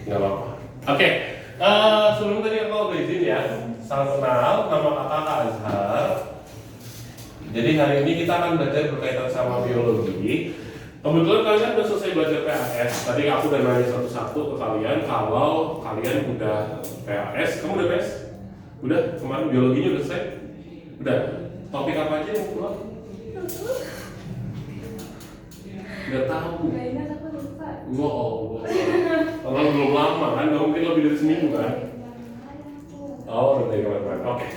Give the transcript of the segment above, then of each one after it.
Nggak apa-apa. Oke, sebelum tadi aku udah izin ya, salam kenal, nama kakak Kak Azhar. Jadi hari ini kita akan belajar berkaitan sama biologi. Kebetulan kalian udah selesai belajar PAS. Tadi aku udah nanya satu-satu ke kalian kalau kalian udah PAS. Kamu udah PAS? Udah? Kemarin biologinya udah selesai? Udah? Topik apa aja yang keluar? Nggak tahu. Nggak ingat, aku lupa. Wow. Kalau belum lama kan, nggak mungkin lebih dari seminggu kan? Oh, udah dari kemarin. Oke.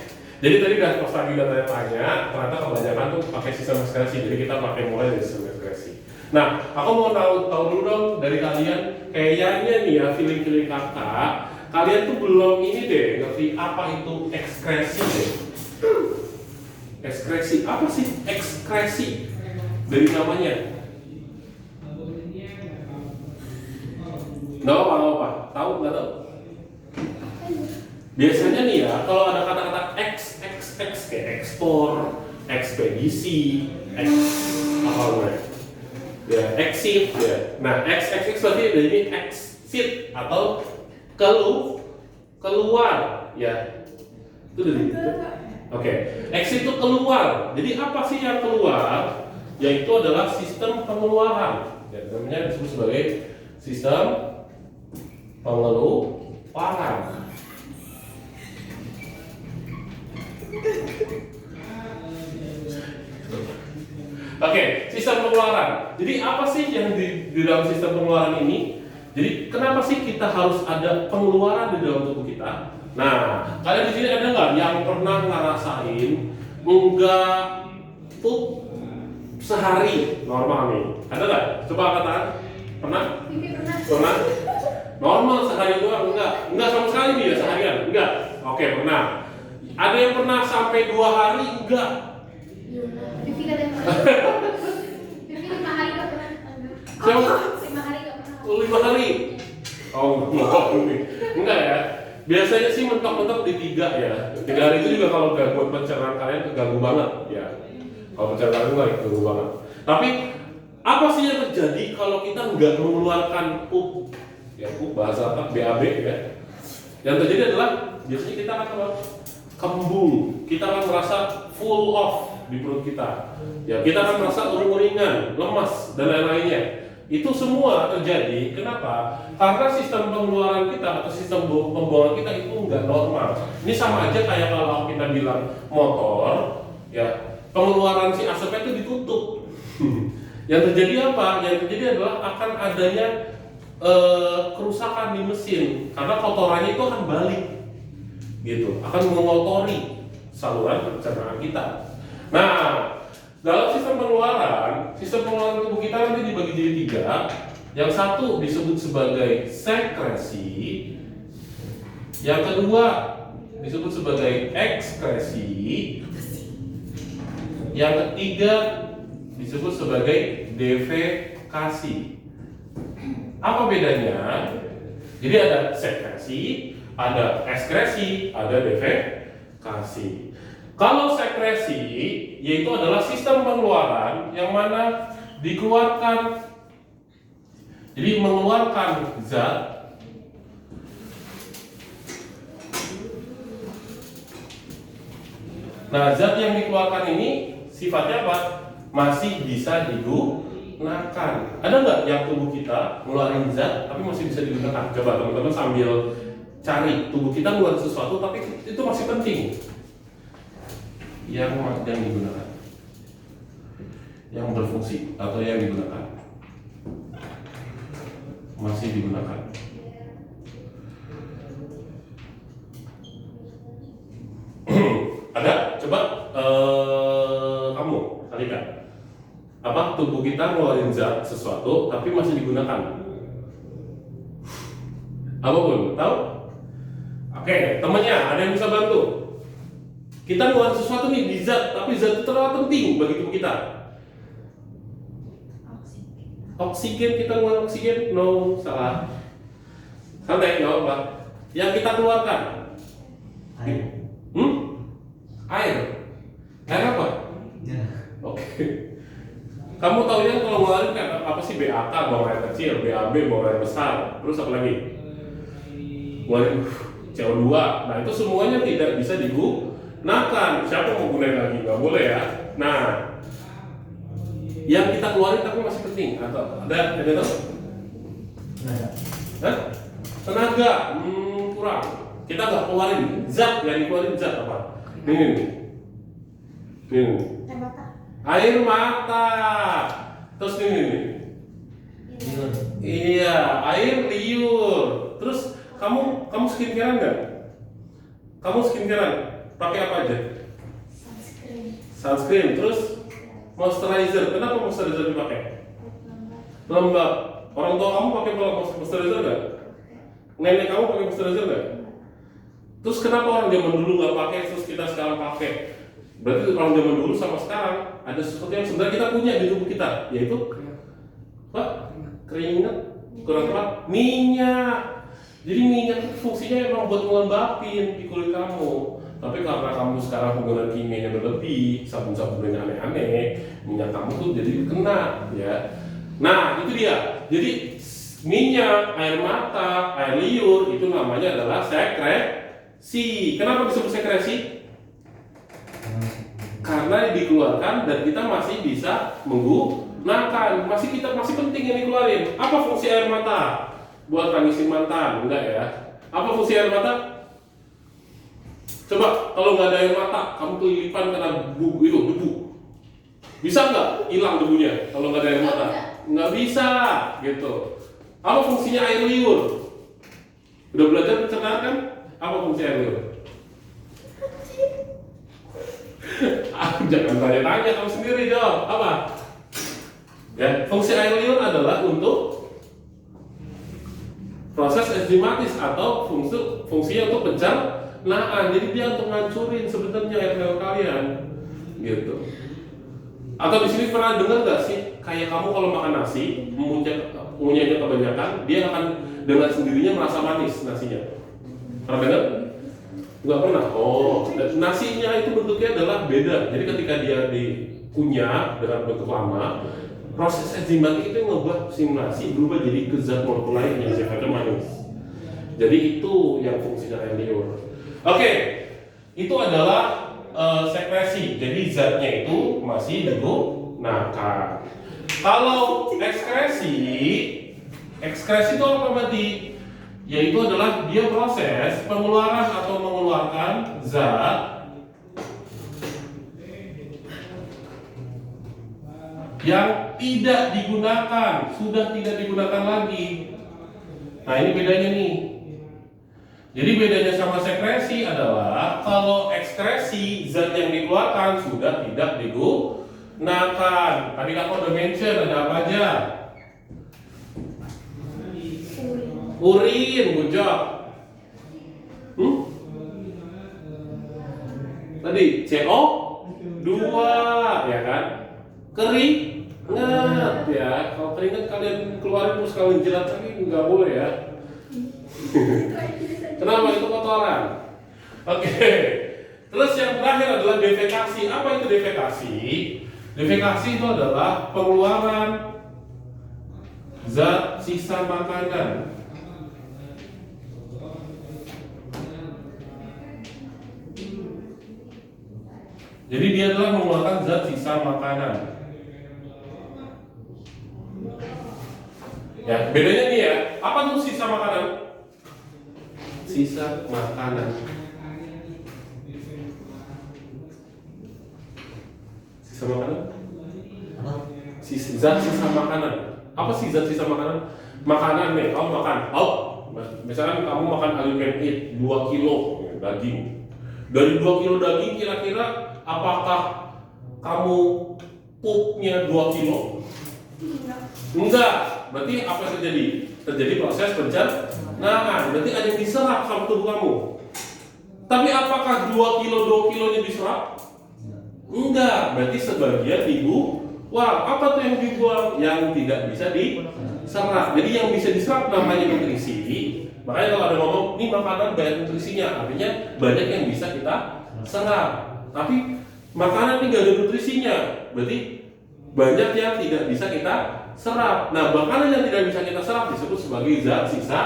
Jadi tadi udah pas lagi udah tanya-tanya, ternyata kebanyakan tuh pakai sistem ekskresi. Jadi kita pakai mulai dari sistem ekskresi. Nah, aku mau tahu dulu dong dari kalian, kayaknya nih ya feeling kakak, kalian tuh belum ini deh ngerti apa itu ekskresi deh. Ekskresi apa sih ekskresi dari namanya? Nggak apa? Tahu nggak tahu? Biasanya nih ya, kalau ada kata-kata X kayak ekspor, ekspedisi, apa namanya? Ya, exit ya. Nah, X berarti dari ini exit atau keluar ya. Itu dari itu. Oke. Exit itu keluar. Jadi apa sih yang keluar? Yaitu adalah sistem pengeluaran. Ya, namanya disebut sebagai sistem pengeluaran. Oke, sistem pengeluaran. Jadi apa sih yang di dalam sistem pengeluaran ini? Jadi kenapa sih kita harus ada pengeluaran di dalam tubuh kita? Nah, kalian di sini ada nggak yang pernah ngerasain nggak pup sehari normal nih? Ada nggak? Coba katakan. Pernah? Pernah? Normal sehari doang? Enggak sama sekali nih ya seharian? Enggak. Oke, pernah. Ada yang pernah sampai 2 hari? Enggak. Vivi katanya Vivi 5 hari gak pernah. 5 hari gak pernah. 5 hari? Oh, enggak ya. Biasanya sih mentok-mentok di 3 ya. 3 hari itu juga kalau buat pencernaan kalian keganggu banget ya. Kalau pencernaan itu nggak keganggu banget. Tapi apa sih yang terjadi kalau kita nggak mengeluarkan pup? Ya pup bahasa apa? BAB ya. Yang terjadi adalah biasanya kita akan apa? Kembung. Kita akan merasa full off di perut kita. Ya, kita akan merasa uring-uringan, lemas dan lain-lainnya. Itu semua terjadi. Kenapa? Karena sistem pengeluaran kita atau sistem pembuangan kita itu nggak normal. Ini sama aja kayak kalau kita bilang motor, ya pengeluaran si asapnya itu ditutup. Yang terjadi apa? Yang terjadi adalah akan adanya kerusakan di mesin karena kotorannya itu akan balik, gitu, akan mengotori saluran pencernaan kita. Nah, dalam sistem pengeluaran tubuh kita nanti dibagi jadi 3. Yang satu disebut sebagai sekresi, yang kedua disebut sebagai ekskresi, yang ketiga disebut sebagai defekasi. Apa bedanya? Jadi ada sekresi, ada ekskresi, ada defekasi. Kalau sekresi yaitu adalah sistem pengeluaran yang mana dikeluarkan, jadi mengeluarkan zat zat yang dikeluarkan ini sifatnya apa? Masih bisa digunakan. Ada nggak yang tubuh kita ngeluarin zat tapi masih bisa digunakan? Coba teman-teman sambil cari tubuh kita ngeluarin sesuatu tapi itu masih penting. Yang digunakan, yang berfungsi atau yang digunakan, masih digunakan. Ada? Coba kamu, Alika. Apa tubuh kita ngeluarin zat sesuatu tapi masih digunakan? Apa pun? Tahu? Oke, temannya ada yang bisa bantu? Kita ngeluarin sesuatu nih di zat, tapi zat itu terlalu penting bagi tubuh kita. Oksigen, kita ngeluarin oksigen? No, salah. Santai, nggak apa. Yang kita keluarkan? Air. Air. Air apa? Ya. Oke. Kamu taunya kalau ngeluarin kayak apa sih? BAK, buang air kecil, BAB, buang air besar, terus apa lagi? Ngeluarin CO2. Nah itu semuanya tidak bisa digunakan. Siapa mau gunain lagi? Nggak boleh ya. Nah, yang kita keluarin tapi masih penting atau ada tahu? Hah? Tenaga, kurang. Kita nggak keluarin zat, yang dikeluarin zat apa? Nih. Air mata. Air mata. Terus nih. Iya, air liur. Terus kamu skincarean nggak? Kamu skincarean pakai apa aja? Sunscreen. Terus moisturizer. Kenapa moisturizer dipakai? Lembab. Orang tua kamu pakai moisturizer nggak? Nenek kamu pakai moisturizer nggak? Terus kenapa orang zaman dulu nggak pakai, terus kita sekarang pakai? Berarti orang zaman dulu sama sekarang ada sesuatu yang sebenarnya kita punya di tubuh kita, yaitu apa? Keringat, kurang tepat, minyak. Jadi minyak itu fungsinya emang buat ngelembapin di kulit kamu. Tapi karena kamu sekarang penggunaan kimianya berlebih, sabun-sabunnya aneh-aneh, minyak kamu tuh jadi kena, ya. Nah itu dia. Jadi minyak, air mata, air liur itu namanya adalah sekresi. Kenapa disebut sekresi? Karena dikeluarkan dan kita masih bisa menggunakan. Masih penting yang dikeluarin. Apa fungsi air mata? Buat tangisin mantan, enggak ya? Apa fungsi air mata? Coba kalau nggak ada air mata, kamu kelilipan karena debu. Bisa nggak hilang debunya kalau nggak ada air mata? Nggak bisa, gitu. Apa fungsinya air liur? Udah belajar pencernaan kan? Apa fungsi air liur? Jangan tanya-tanya, kamu sendiri jawab. Apa? Ya, fungsi air liur adalah untuk proses enzimatis atau fungsinya untuk pencernaan. Jadi dia untuk ngancurin sebenarnya air liur kalian, gitu. Atau di sini pernah dengar nggak sih, kayak kamu kalau makan nasi, mengunyahnya kebanyakan, dia akan dengan sendirinya merasa manis nasinya. Pernah dengar? Nggak pernah. Oh, nasinya itu bentuknya adalah beda. Jadi ketika dia dikunyah dengan bentuk lama, proses enzimatik itu yang membuat si nasi berubah jadi ke zat molekul lain yang sifatnya manis. Jadi itu yang fungsinya air liur. Oke, itu adalah sekresi. Jadi zatnya itu masih digunakan. Kalau ekskresi itu apa berarti? Yaitu adalah dia proses pengeluaran atau mengeluarkan zat yang tidak digunakan, sudah tidak digunakan lagi. Nah ini bedanya nih. Jadi bedanya sama sekresi adalah kalau ekskresi zat yang dikeluarkan sudah tidak digunakan. Tadi kakak udah mention ada apa aja? Urin, good job. Tadi CO2 ya kan? Keringat ya. Kalau keringat kalian keluarin terus kalian jilat lagi nggak boleh ya. Kenapa? Itu kotoran. Oke. Terus yang terakhir adalah defekasi. Apa itu defekasi? Defekasi itu adalah pengeluaran zat sisa makanan. Jadi dia adalah mengeluarkan zat sisa makanan. Ya, bedanya nih ya. Apa tuh sisa makanan? Sisa makanan. Sisa makanan? Zat sisa makanan. Apa sih zat sisa makanan? Makanan nih, kamu makan. Misalkan kamu makan all you can eat 2 kilo daging. Dari 2 kilo daging kira-kira apakah kamu pupnya 2 kilo? Enggak. Berarti apa yang terjadi? Terjadi proses pencernaan. Berarti ada yang diserap sama tubuh kamu. Tapi apakah 2 kilonya diserap? Enggak. Berarti sebagian dibuang. Apa tuh yang dibuang? Yang tidak bisa diserap. Jadi yang bisa diserap namanya nutrisi. Makanya kalau ada ngomong, ini makanan banyak nutrisinya. Artinya banyak yang bisa kita serap. Tapi makanan ini nggak ada nutrisinya, berarti banyak yang tidak bisa kita serap. Nah, makanan yang tidak bisa kita serap disebut sebagai zat sisa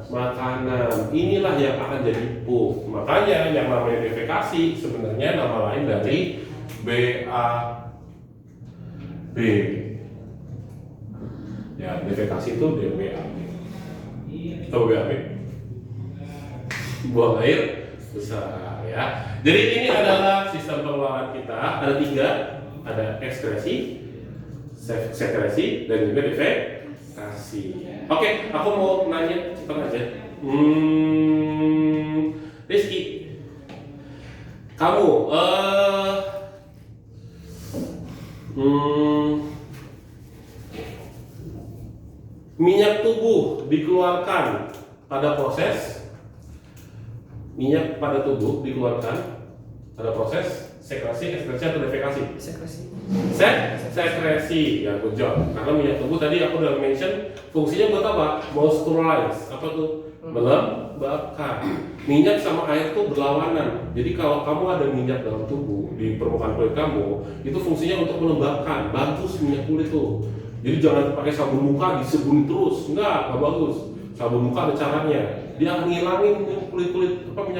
makanan. Inilah yang akan jadi pup. Makanya yang namanya defekasi sebenarnya nama lain dari BAB. Ya, defekasi itu BAB. Tahu BAB? Buang air besar ya. Jadi ini adalah sistem pengeluaran kita. Ada 3, ada ekskresi, sekresi, dan juga defekasi. Oke, aku mau nanya cepat aja. Rizky, kamu minyak tubuh dikeluarkan pada proses sekresi, ekskresi atau defekasi? Sekresi, ya good job. Karena minyak tubuh tadi aku udah mention fungsinya buat apa? Moisturize, apa tuh? Melembabkan. Minyak sama air tuh berlawanan. Jadi kalau kamu ada minyak dalam tubuh di permukaan kulit kamu, itu fungsinya untuk melembabkan. Bagus minyak kulit tuh. Jadi jangan pakai sabun muka disebun terus, nggak bagus. Sabun muka ada caranya. Dia akan ngilangin minyak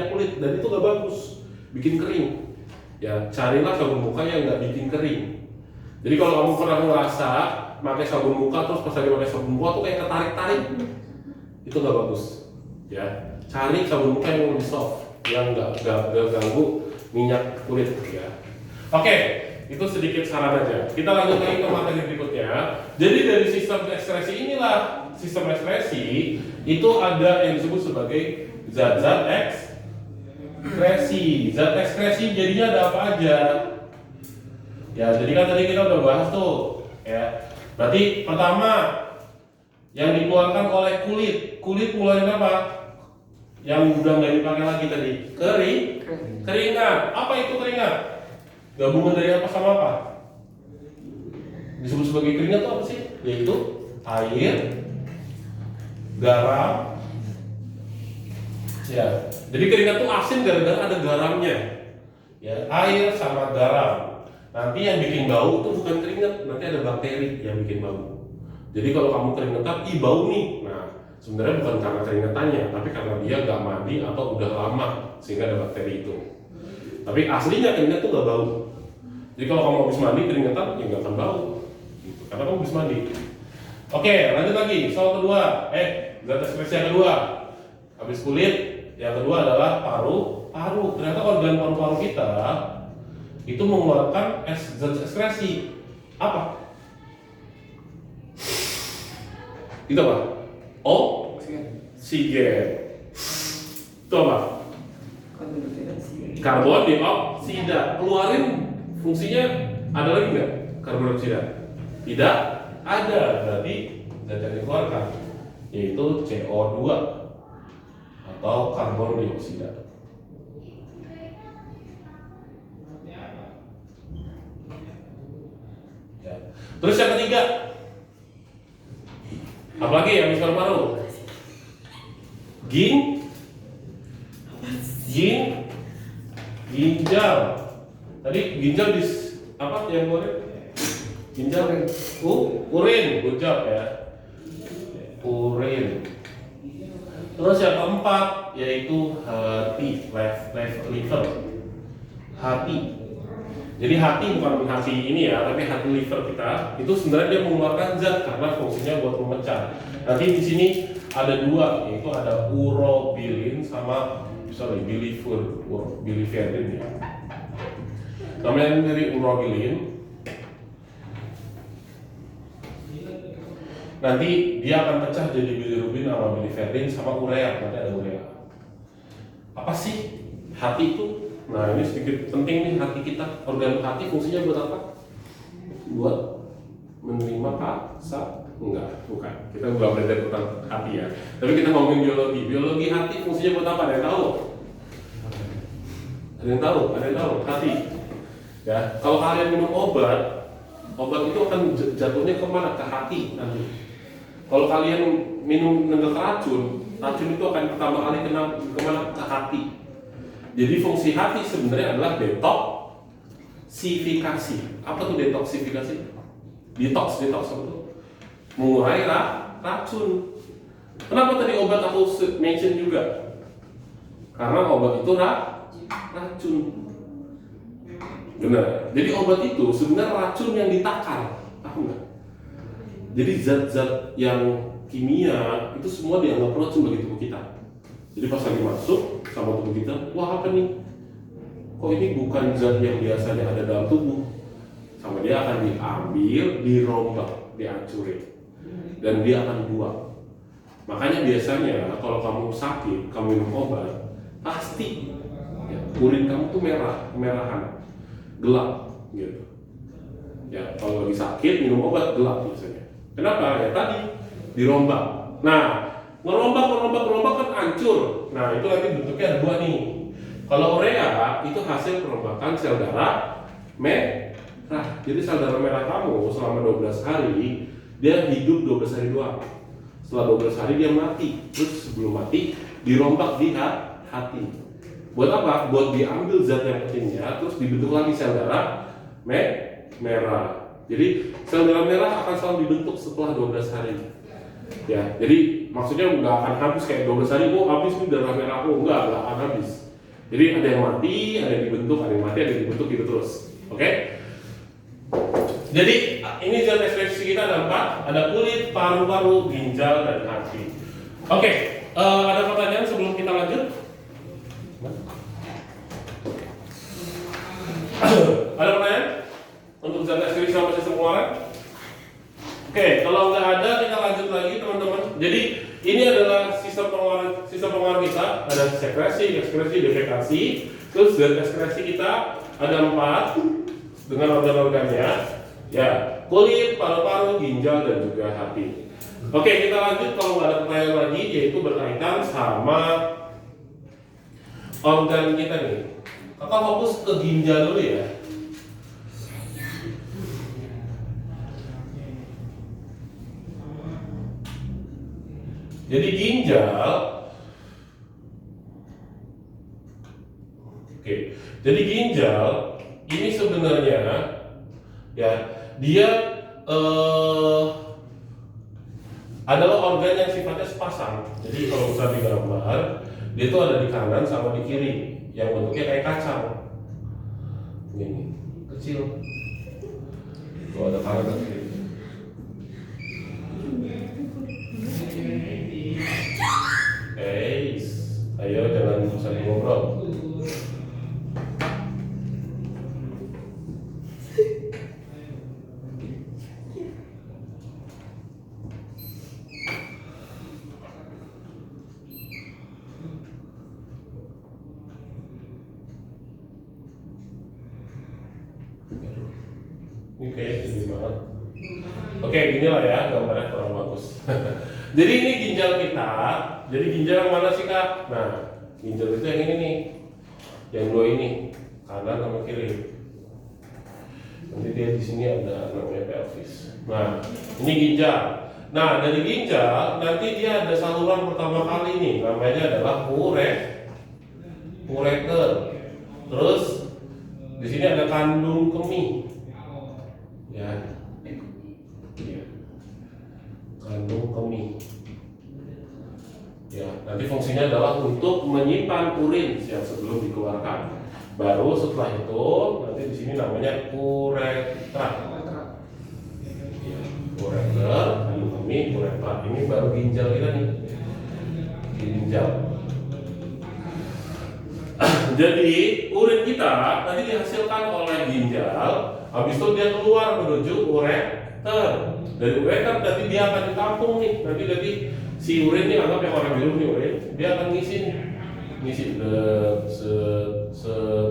kulit dan itu nggak bagus, bikin kering. Ya carilah sabun muka yang nggak bikin kering. Jadi kalau kamu pernah ngerasa pakai sabun muka terus pas lagi pakai sabun muka tuh kayak ketarik-tarik, itu nggak bagus. Ya cari sabun muka yang lebih soft, yang nggak ganggu minyak kulit. Ya. Oke. Itu sedikit saran aja. Kita lanjut lagi ke materi berikutnya. Jadi dari sistem ekskresi inilah, sistem ekskresi itu ada yang disebut sebagai zat-zat ekskresi. Zat ekskresi jadinya ada apa aja? Ya, jadi kan tadi kita udah bahas tuh, ya. Berarti pertama yang dikeluarkan oleh kulit. Kulit keluarin apa? Yang udah nggak dipakai lagi tadi. Keringat. Apa itu keringat? Gabungan dari apa sama apa? Disebut sebagai keringat itu apa sih? Yaitu air, garam. Ya, jadi keringat itu asin gara-gara ada garamnya. Ya, air sama garam. Nanti yang bikin bau itu bukan keringat, nanti ada bakteri yang bikin bau. Jadi kalau kamu keringetan, bau nih. Nah, sebenarnya bukan karena keringetannya, tapi karena dia nggak mandi atau udah lama sehingga ada bakteri itu. Tapi aslinya keringat tuh nggak bau. Jadi kalau kamu habis mandi keringetan, ya nggak akan bau. Gitu. Karena kamu habis mandi. Oke, lanjut lagi. Soal kedua. Zat ekskresi yang kedua. Habis kulit, yang kedua adalah paru. Ternyata organ paru-paru kita itu mengeluarkan zat ekskresi. Apa? Itu apa? Oksigen. Itu apa? Karbon dioksida. Keluarin fungsinya ada lagi nggak karbon dioksida? Tidak ada. Berarti zat yang dikeluarkan yaitu CO2 atau karbon dioksida. Ya. Terus yang ketiga, apalagi yang bisa paru? Ginjal. Tadi ginjal apa yang keluarin? Ginjal urin, good job ya. Urin. Terus yang keempat yaitu hati, liver. Hati. Jadi hati bukan hati ini ya, tapi hati liver kita itu sebenarnya dia mengeluarkan zat karena fungsinya buat memecah. Nanti di sini ada dua, yaitu ada urobilin sama biliferin ya. Namanya dari urobilin. Nanti dia akan pecah jadi bilirubin sama biliferin sama urea, nanti ada urea. Apa sih hati itu? Nah ini sedikit penting nih, hati kita. Organ hati fungsinya buat apa? Buat menerima rasa? Enggak, bukan. Kita nggak belajar tentang hati ya. Tapi kita ngomongin biologi. Biologi hati fungsinya buat apa? Ada yang tahu? Ada yang tahu? Hati. Ya, kalau kalian minum obat itu akan jatuhnya kemana? Ke hati nanti. Kalau kalian minum nenggak racun itu akan pertama kali kemana? Ke hati. Jadi fungsi hati sebenarnya adalah detoksifikasi. Apa tuh detoksifikasi? detox apa tuh? Mengurai racun. Kenapa tadi obat aku mention juga? Karena obat itu racun. Benar. Jadi obat itu sebenarnya racun yang ditakar, tahu nggak? Jadi zat-zat yang kimia itu semua dianggap racun bagi tubuh kita. Jadi pas lagi masuk sama tubuh kita, wah apa nih? Kok ini bukan zat yang biasanya ada dalam tubuh? Sama dia akan diambil, dirombak, dihancurin, dan dia akan buang. Makanya biasanya kalau kamu sakit, kamu minum obat, pasti ya, urin kamu tuh kemerahan, gelap gitu. Ya kalau lagi sakit minum obat gelap biasanya. Kenapa? Ya tadi dirombak. Nah, ngerombak kan hancur. Nah itu nanti bentuknya ada dua nih. Kalau urea itu hasil perombakan sel darah merah. Jadi sel darah merah kamu selama 12 hari dia hidup 12 hari doang. Setelah 12 hari dia mati. Terus sebelum mati dirombak di hati. Buat apa? Buat diambil zat yang pentingnya, terus dibentuk lagi sel darah merah. Jadi sel darah merah akan selalu dibentuk setelah 12 hari. Ya, jadi maksudnya nggak akan habis kayak 12 hari, oh habis nih darah merah, oh nggak akan habis. Jadi ada yang mati, ada yang dibentuk, ada yang mati, ada yang dibentuk gitu terus. Oke? Jadi ini zat ekspresi kita ada 4, ada kulit, paru-paru, ginjal, dan hati. Oke, ada pertanyaan sebelum kita lanjut? Ada pertanyaan untuk zat ekspresi sama sistem pengeluaran? Oke, kalau nggak ada kita lanjut lagi teman-teman. Jadi ini adalah sistem pengeluaran kita, ada sekresi, ekskresi, defekasi. Terus zat ekskresi kita ada 4 dengan organ-organnya, ya kulit, paru-paru, ginjal, dan juga hati. Oke, kita lanjut kalau nggak ada pertanyaan lagi, yaitu berkaitan sama organ kita nih. Kakak fokus ke ginjal dulu ya. Jadi ginjal, jadi ginjal ini sebenarnya ya dia adalah organ yang sifatnya sepasang. Jadi kalau bisa digambar, dia itu ada di kanan sama di kiri, yang bentuknya kayak kacang. Ini kecil. Tuh ada kanan dan kiri. Ayo jangan sambil ngobrol. Ini kayak gini banget. Oke, gini lah ya, gambarnya kurang bagus. Jadi ini ginjal kita. Jadi ginjal yang mana sih kak? Nah, ginjal itu yang ini nih, yang dua ini, kanan sama kiri. Nanti dia di sini ada namanya pelvis. Nah, ini ginjal. Nah, dari ginjal nanti dia ada saluran pertama kali nih, namanya adalah ureter. Terus di sini ada kandung kemih. Ya. Kandung kemih. Ya, nanti fungsinya adalah untuk menyimpan urin yang sebelum dikeluarkan. Baru setelah itu nanti di sini namanya uretra. Ya, ureter, kandung kemih, uretra. Ini baru ginjal kita nih. Ginjal. Jadi urin kita nanti dihasilkan oleh ginjal. Habis itu dia keluar menuju ureter. Dari ureter nanti dia akan ditampung nih. Nanti si urin ini anggap yang orang biru nih urin, dia akan ngisi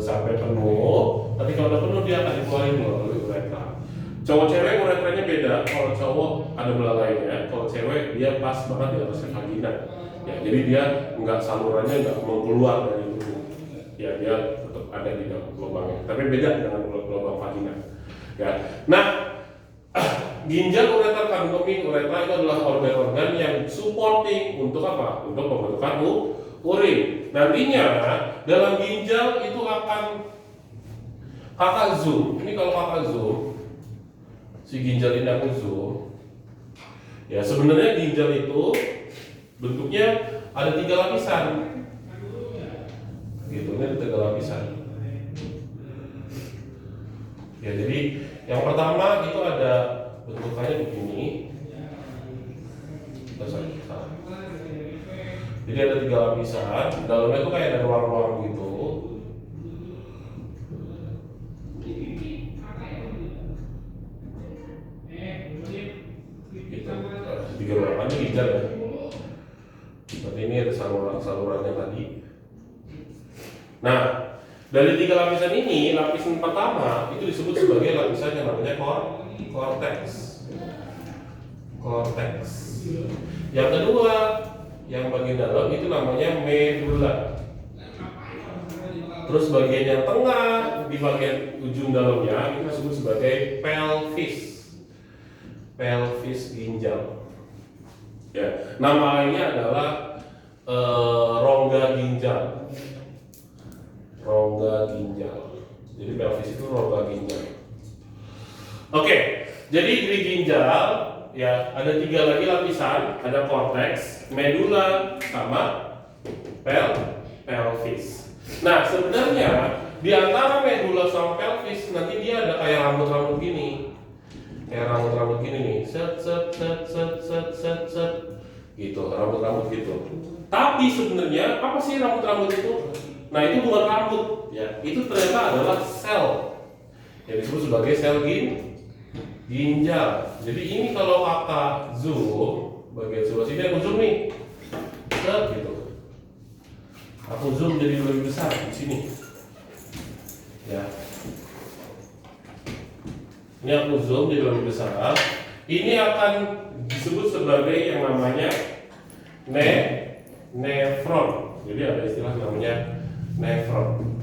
sampai penuh. Tapi kalau udah penuh dia akan dikeluarin melalui uretra. Cowok cewek uretranya beda. Kalau cowok ada belalainya, kalau cewek dia pas banget di atasnya vagina. Ya, jadi dia nggak salurannya nggak mau keluar dari tubuh. Ya dia tetap ada di dalam lubangnya. Tapi beda dengan lubang vagina. Ya, nah. Ginjal, ureter, kandung kemih, uretra itu adalah organ-organ yang supporting untuk apa? Untuk pembentukan urin. Nantinya dalam ginjal itu akan kakak zoom. Ini kalau kakak zoom, si ginjal ini aku zoom. Ya sebenarnya ginjal itu bentuknya ada 3 lapisan. Gitu, ini ada 3 lapisan. Ya jadi yang pertama itu ada bentukannya begini. Jadi ada 3 lapisan. Dalamnya itu kayak ada ruang-ruang gitu. Tiga ruangan ini ginjal ya. Berarti ini ada salurannya tadi. Nah, dari 3 lapisan ini, lapisan pertama itu disebut sebagai lapisan yang namanya cortex. Yang kedua, yang bagian dalam itu namanya medula. Terus bagian yang tengah di bagian ujung dalamnya itu disebut sebagai pelvis ginjal. Ya, nama lainnya adalah rongga ginjal. Jadi pelvis itu rongga ginjal. Oke, jadi di ginjal ya ada 3 lagi lapisan, ada korteks, medula, sama pelvis. Nah sebenarnya di antara medula sama pelvis nanti dia ada kayak rambut-rambut gini. Kayak rambut-rambut gini nih, set gitu, rambut-rambut gitu. Tapi sebenarnya apa sih rambut-rambut itu? Nah itu bukan rambut, ya. Itu ternyata adalah sel yang disebut sebagai sel ginjal. Jadi ini kalau kakak zoom bagian sebelah sini, aku zoom nih, set gitu. Aku zoom jadi lebih besar di sini, ya. Ini aku zoom jadi lebih besar. Ini akan disebut sebagai yang namanya nefron. Jadi ada istilah namanya nefron.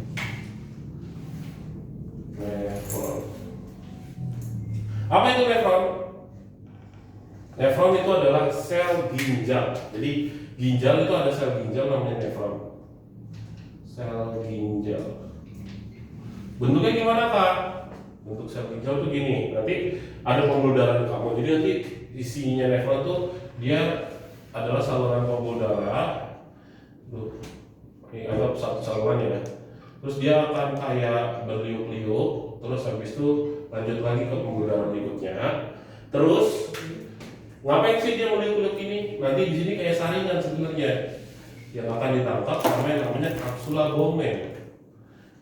Apa itu nefron? Nefron itu adalah sel ginjal. Jadi ginjal itu ada sel ginjal namanya nefron. Sel ginjal. Bentuknya gimana Kak? Bentuk sel ginjal tuh gini. Nanti ada pembuluh darah di kamu. Jadi nanti isinya nefron tuh dia adalah saluran pembuluh darah. Ini anggap satu saluran ya. Terus dia akan kayak berliuk-liuk. Terus habis itu lanjut lagi ke pembuluh darah berikutnya. Terus ngapain sih dia meliuk-liuk ini? Nanti di sini kayak saringan sebenarnya yang akan ditangkap namanya kapsula Bowman.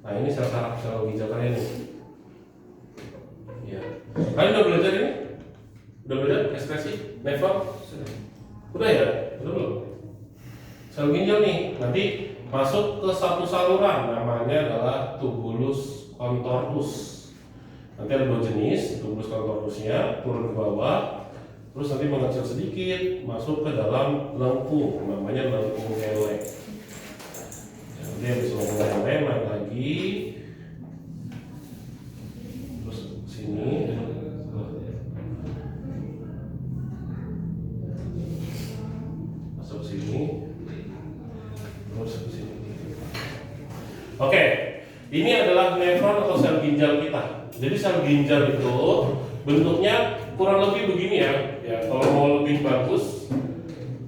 Nah ini sel saraf sel ginjal kalian nih. Ya. Kalian udah belajar ini? Udah belajar ekspresi nefron? Udah ya? Udah belum? Sel ginjal nih nanti masuk ke satu saluran namanya adalah tubulus contortus. Nanti ada 2 jenis, tubulus contortusnya turun ke bawah, terus nanti mengecil sedikit masuk ke dalam lengkung namanya lengkung Henle. Nanti habis lengkung Henle naik lagi, terus sini. Masuk sini. Oke, ini adalah nefron atau sel ginjal kita. Jadi sel ginjal itu bentuknya kurang lebih begini ya. Ya, kalau mau lebih bagus,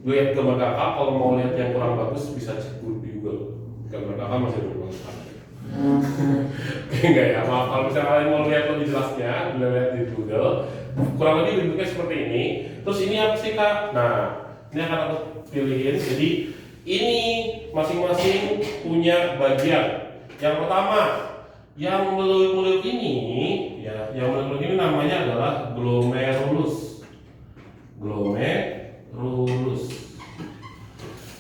lihat gambar kakak. Kalau mau lihat yang kurang bagus bisa cek di Google. Gambar kakak masih belum lengkap. Enggak ya, maaf. Kalau misalnya kalian mau lihat lebih jelasnya, bisa lihat di Google. Kurang lebih bentuknya seperti ini. Terus ini apa sih kak? Nah, ini akan aku pilihin. Jadi ini masing-masing punya bagian. Yang pertama, yang meliuk-meliuk ini, ya, yang meliuk-meliuk ini namanya adalah glomerulus. Glomerulus.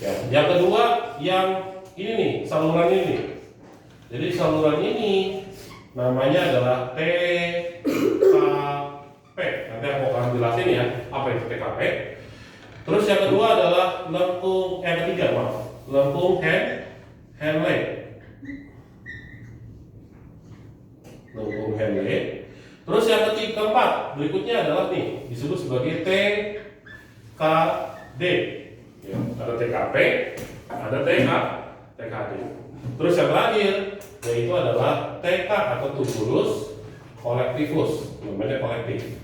Ya, yang kedua, yang ini nih, saluran ini. Jadi saluran ini namanya adalah TKP. Nanti aku akan jelasin ya, apa itu TKP. Terus yang kedua adalah lengkung, ketiga maaf, lengkung Henle. Lengkung Henle. Terus yang keempat berikutnya adalah nih disebut sebagai TKD. Ya, ada TKP, ada TKD. Terus yang terakhir yaitu adalah TK atau tubulus kolektivus, namanya kolektif.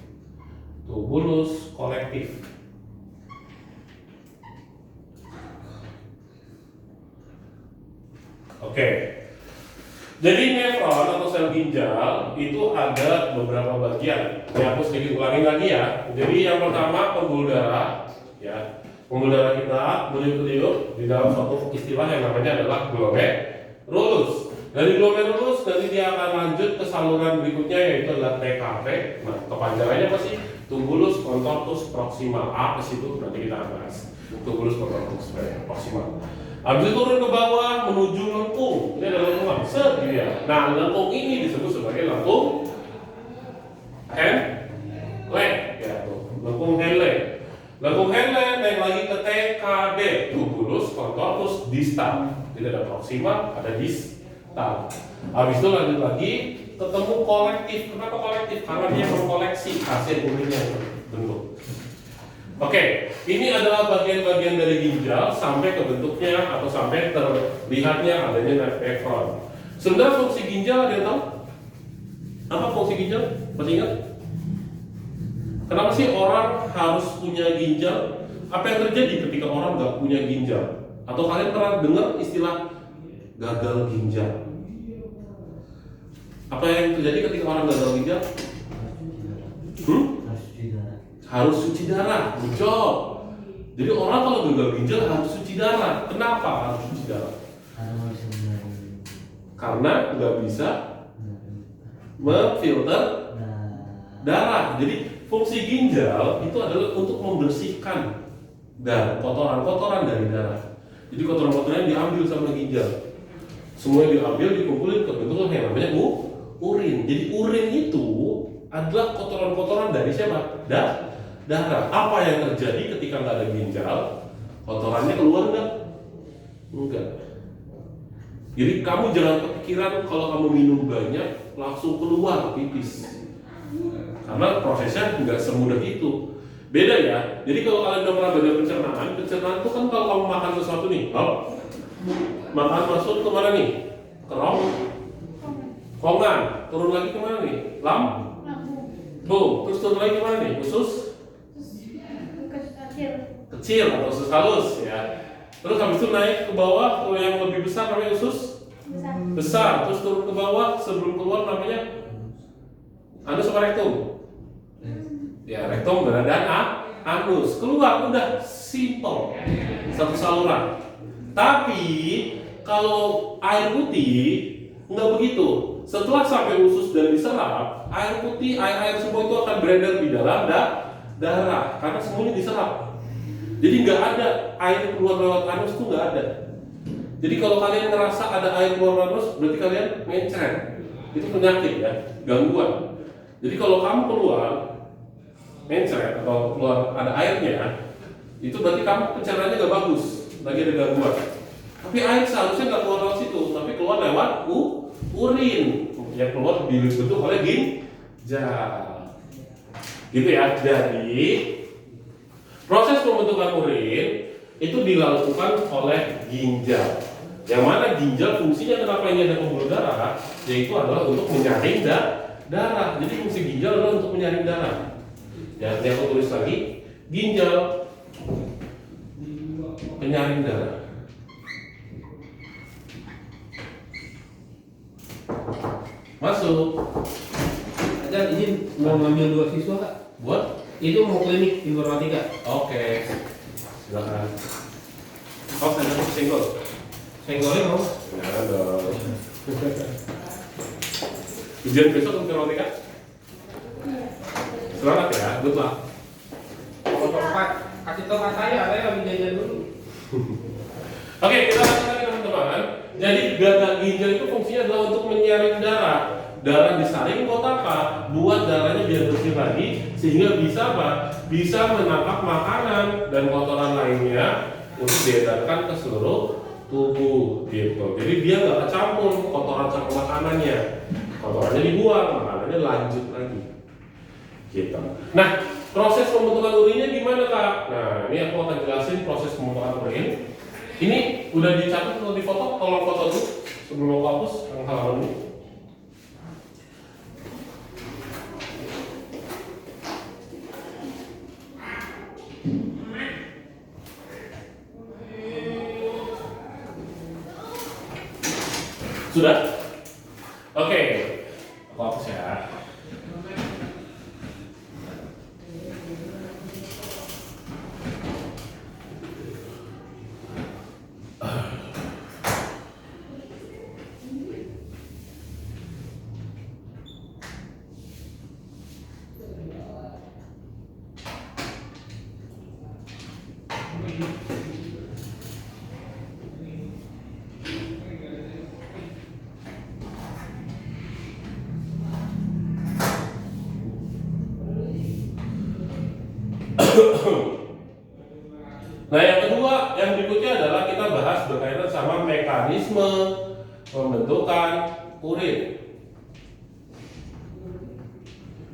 tubulus kolektif. Oke. Jadi nefron atau sel ginjal itu ada beberapa bagian. Ya, aku sedikit ulangi lagi ya. Jadi yang pertama pembuluh darah, ya. Pembuluh darah kita berliut-liut di dalam suatu istilah yang namanya adalah glomerulus. Dari glomerulus nanti dia akan lanjut ke saluran berikutnya yaitu adalah TKP. Nah, kepanjangannya apa sih? Tubulus contortus proximal. Apa sih itu? Nanti kita bahas. Tubulus contortus proximal. Habis itu turun ke bawah menuju lengkung. Ini adalah lengkung set gitu ya. Nah, lengkung ini disebut sebagai lengkung Henle, ya tuh. Lengkung Henle. Lengkung Henle naik lagi ke TKD, tubulus contortus distal. Jadi ada proximal, ada distal. Habis itu lanjut lagi ketemu kolektif. Kenapa kolektif? Karena dia mengkoleksi hasil urinnya bentuk. Oke, ini adalah bagian-bagian dari ginjal sampai ke bentuknya atau sampai terlihatnya adanya nefron. Sebenarnya fungsi ginjal ada yang tahu? Apa fungsi ginjal? Masih ingat? Kenapa sih orang harus punya ginjal? Apa yang terjadi ketika orang nggak punya ginjal? Atau kalian pernah dengar istilah gagal ginjal? Apa yang terjadi ketika orang gagal ginjal? Harus cuci darah, betul. Jadi orang kalau gagal ginjal harus cuci darah. Kenapa harus cuci darah? Karena nggak bisa memfilter darah. Jadi fungsi ginjal itu adalah untuk membersihkan dan kotoran-kotoran dari darah. Jadi kotoran-kotoran diambil sama ginjal. Semuanya diambil, dikumpulin ke bentuk yang namanya urin. Jadi urin itu adalah kotoran-kotoran dari siapa? Darah. Apa yang terjadi ketika nggak ada ginjal? Kotorannya keluar nggak? Enggak. Jadi kamu jangan kepikiran kalau kamu minum banyak langsung keluar pipis. Karena prosesnya nggak semudah itu. Beda ya. Jadi kalau kalian udah pernah belajar pencernaan itu kan kalau kamu makan sesuatu nih, makan masuk ke mana nih? Kerongkongan. Turun lagi ke mana nih? Terus turun lagi ke mana nih? Usus kecil atau usus halus ya. Terus habis itu naik ke bawah, kalau yang lebih besar namanya usus besar. Terus turun ke bawah sebelum keluar namanya anus apa rektum? Ya, rektum dan anus. Keluar udah simple. Satu saluran. Tapi kalau air putih nggak begitu. Setelah sampai usus dan diserap, air putih, air semua itu akan beredar di dalam darah karena semuanya diserap. Jadi nggak ada air keluar lewat anus tuh nggak ada. Jadi kalau kalian ngerasa ada air keluar anus, berarti kalian mencret. Itu penyakit ya, gangguan. Jadi kalau kamu keluar mencret atau keluar ada airnya, itu berarti kamu pencernaannya nggak bagus, lagi ada gangguan. Tapi air seharusnya nggak keluar lewat situ, tapi keluar lewat urin yang keluar dibentuk oleh ginjal. Gitu ya. Jadi proses pembentukan urin itu dilakukan oleh ginjal. Yang mana ginjal fungsinya kenapa ini ada pembuluh darah, yaitu adalah untuk menyaring darah. Jadi fungsi ginjal adalah untuk menyaring darah. Ya, yang aku tulis lagi, ginjal penyaring darah. Masuk. Ajar izin mau ngambil 2 siswa kak? Buat? Itu mau klinik informatika. Oke. Silakan. Oh, saya senggol. Senggolnya mau? Ya dong. Ujian besok informatika? Selamat ya, good luck. Pak, kasih tau kak saya lagi jajan dulu. Oke, kita lanjut lagi teman-teman. Jadi gagal ginjal itu fungsinya adalah untuk menyaring darah. Darah disaring buat apa? Buat darahnya biar bersih lagi, sehingga bisa apa? Bisa menangkap makanan dan kotoran lainnya untuk diedarkan ke seluruh tubuh gitu. Jadi dia nggak kecampur kotoran sama makanannya. Kotorannya dibuang, makanannya lanjut lagi. Gitu. Nah, proses pembentukan urinnya gimana kak? Nah, ini aku akan jelasin proses pembentukan urin. Ini udah dicatat atau difoto? Tolong foto dulu sebelum aku hapus yang halaman ini. Sudah? Oke. Aku hapus ya. Nah, yang kedua, yang berikutnya adalah kita bahas berkaitan sama mekanisme pembentukan urin.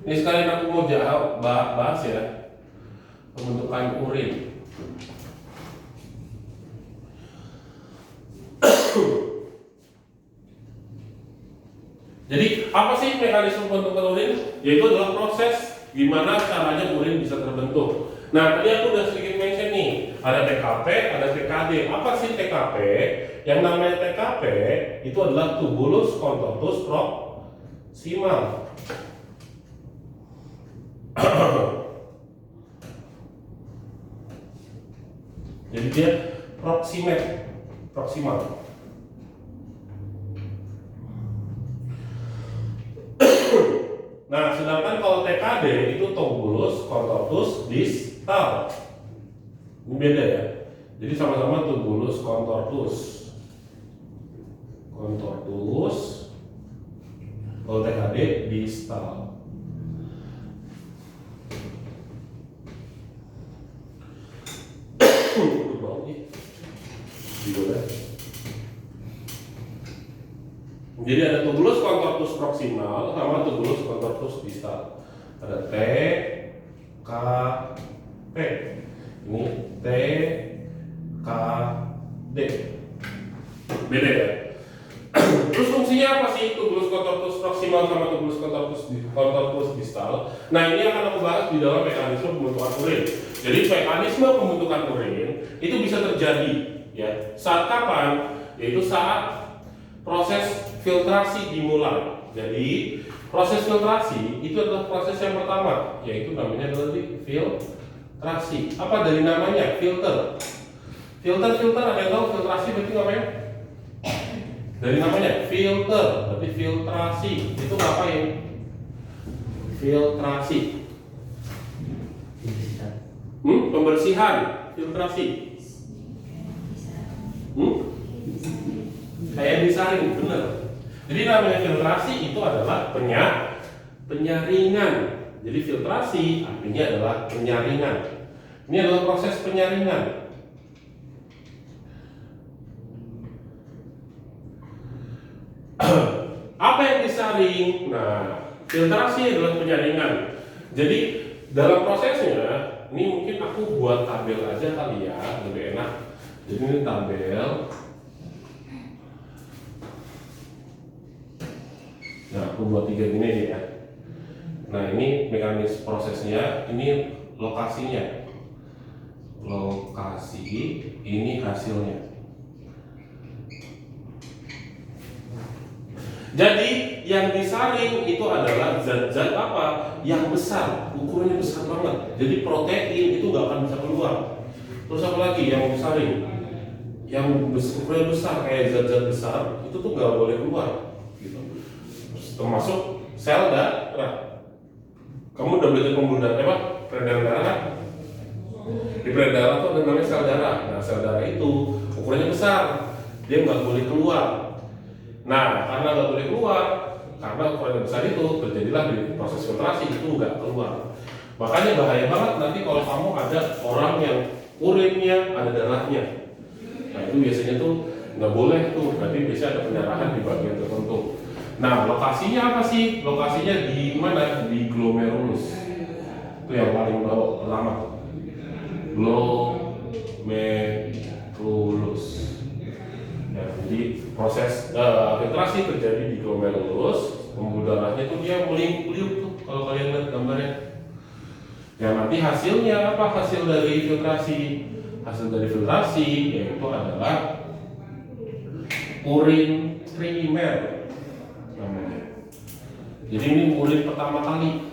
Ini sekalian aku mau bahas ya, pembentukan urin. Jadi, apa sih mekanisme pembentukan urin? Yaitu adalah proses gimana caranya urin bisa terbentuk. Nah, tadi aku udah sedikit mention nih, ada TKP, ada TKD. Apa sih TKP? Yang namanya TKP itu adalah tubulus contortus proximal. Jadi dia proximal. Nah, sedangkan kalau TKD itu tubulus contortus distal. Ini beda ya. Jadi sama-sama tubulus contortus. Kalau TKD distal. Jadi ada tubulus contortus proximal sama tubulus contortus distal. Ada T, K, P. Ini T, K, D. Beda ya. Terus fungsinya apa sih tubulus contortus proximal sama tubulus contortus distal? Nah, ini akan aku bahas di dalam mekanisme pembentukan urin. Jadi mekanisme pembentukan urin itu bisa terjadi ya saat kapan? Yaitu saat proses filtrasi dimulai. Jadi proses filtrasi itu adalah proses yang pertama, yaitu namanya adalah filtrasi. Apa dari namanya? Filter. Filter ada yang tahu filtrasi berarti ngapain? Dari namanya filter, berarti filtrasi. Itu ngapain? Filtrasi. Pembersihan, filtrasi. Kayak disaring, benar. Jadi namanya filtrasi itu adalah penyaringan. Jadi filtrasi artinya adalah penyaringan. Ini adalah proses penyaringan. Apa yang disaring? Nah, filtrasi adalah penyaringan. Jadi dalam prosesnya, ini mungkin aku buat tabel aja kali ya, lebih enak. Jadi ini tabel. Nah, aku buat 3 gini ya. Nah, ini mekanisme prosesnya, ini lokasinya. Lokasi, ini hasilnya. Jadi yang disaring itu adalah zat-zat apa? Yang besar, ukurannya besar banget. Jadi protein itu nggak akan bisa keluar. Terus apa lagi yang disaring? Yang ukurannya besar kayak zat-zat besar itu tuh nggak boleh keluar. Gitu. Termasuk sel darah. Kamu udah belajar pembuluh darah apa? Peredaran darah kan? Di peredaran darah tuh ada namanya sel darah. Nah, sel darah itu ukurannya besar, dia nggak boleh keluar. Nah, karena nggak boleh keluar, karena ukurannya besar itu terjadilah di proses filtrasi itu nggak keluar. Makanya bahaya banget nanti kalau kamu ada orang yang urinnya ada darahnya. Nah, itu biasanya tuh nggak boleh tuh, berarti biasanya ada pendarahan di bagian tertentu. Nah, lokasinya apa sih? Lokasinya di mana? Di glomerulus. Itu yang paling bawah pertama. Glomerulus. Ya, jadi proses filtrasi terjadi di glomerulus. Pembuluh darahnya tuh dia meliuk-liuk tuh kalau kalian lihat gambarnya. Ya, nanti hasilnya apa? Hasil dari filtrasi. Hasil dari filtrasi yaitu adalah urin primer namanya. Jadi ini urin pertama kali.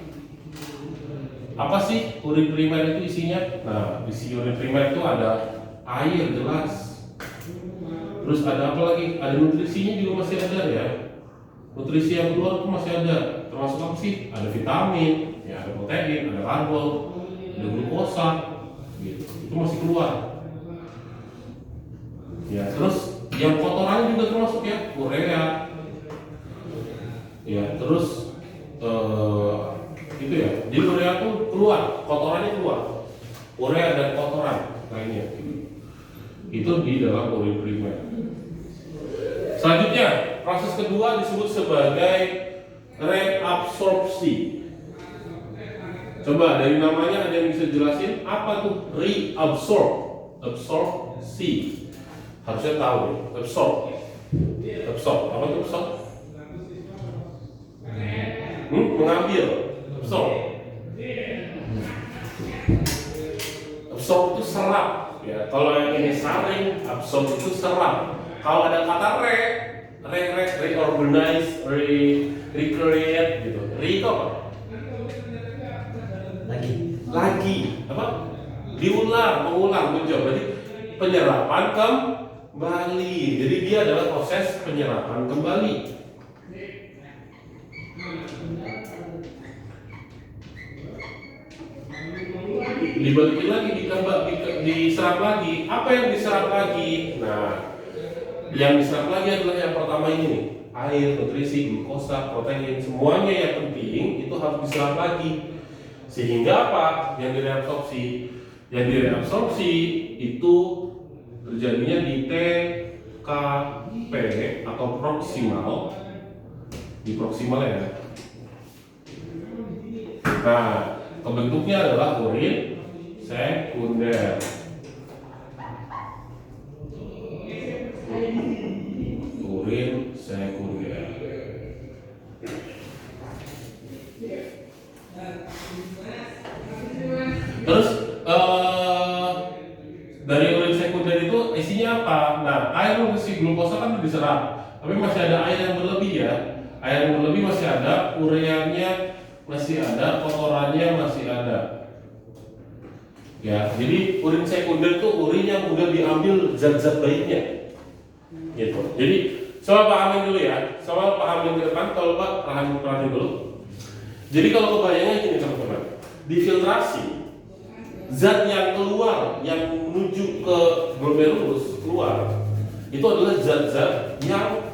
Apa sih urin primer itu isinya? Nah, isi urin primer itu ada air jelas. Terus ada apa lagi? Ada nutrisinya juga masih ada ya. Nutrisi yang keluar itu masih ada. Termasuk apa sih? Ada vitamin, ya ada protein, ada karbo, ada glukosa, gitu. Itu masih keluar. Ya, terus yang kotorannya juga termasuk ya, urea. Ya, terus itu ya. Jadi urea tuh keluar, kotorannya keluar. Urea dan kotoran lainnya. Itu di dalam urin primer. Selanjutnya, proses kedua disebut sebagai reabsorpsi. Coba dari namanya ada yang bisa jelasin apa tuh reabsorb? Absorpsi. Harusnya tahu nih, absorb. Absorb, apa tuh absorb? Mengambil. Absorb. Absorb itu serap. Ya, kalau yang ini saring, absorb itu serap. Kalau ada kata reorganize, recreate gitu. Re itu apa? Lagi. Apa? Diulang, mengulang, menjawab. Berarti penyerapan kembali. Jadi dia adalah proses penyerapan kembali. Dibalikin lagi, diserap lagi. Apa yang diserap lagi? Nah, yang diserap lagi adalah yang pertama ini nih, air, nutrisi, glukosa, protein, semuanya yang penting itu harus diserap lagi. Sehingga apa? Yang direabsorpsi. Yang direabsorpsi itu terjadinya di TKP atau proksimal. Di proksimal ya. Nah, bentuknya adalah urin sekunder. Urin sekunder. Terus dari urin sekunder itu isinya apa? Nah, air nutrisi glukosa kan diserap, tapi masih ada air yang berlebih ya. Air yang berlebih masih ada, ureanya masih ada, kotorannya masih ada. Ya, jadi urin sekunder itu urin yang udah diambil zat-zat baiknya. Gitu. Jadi coba pahamin dulu ya. Coba pahamin ke depan, kalau Pak pahamin dulu. Jadi kalau kebayangnya gini teman-teman, difiltrasi zat yang keluar yang menuju ke glomerulus keluar itu adalah zat-zat yang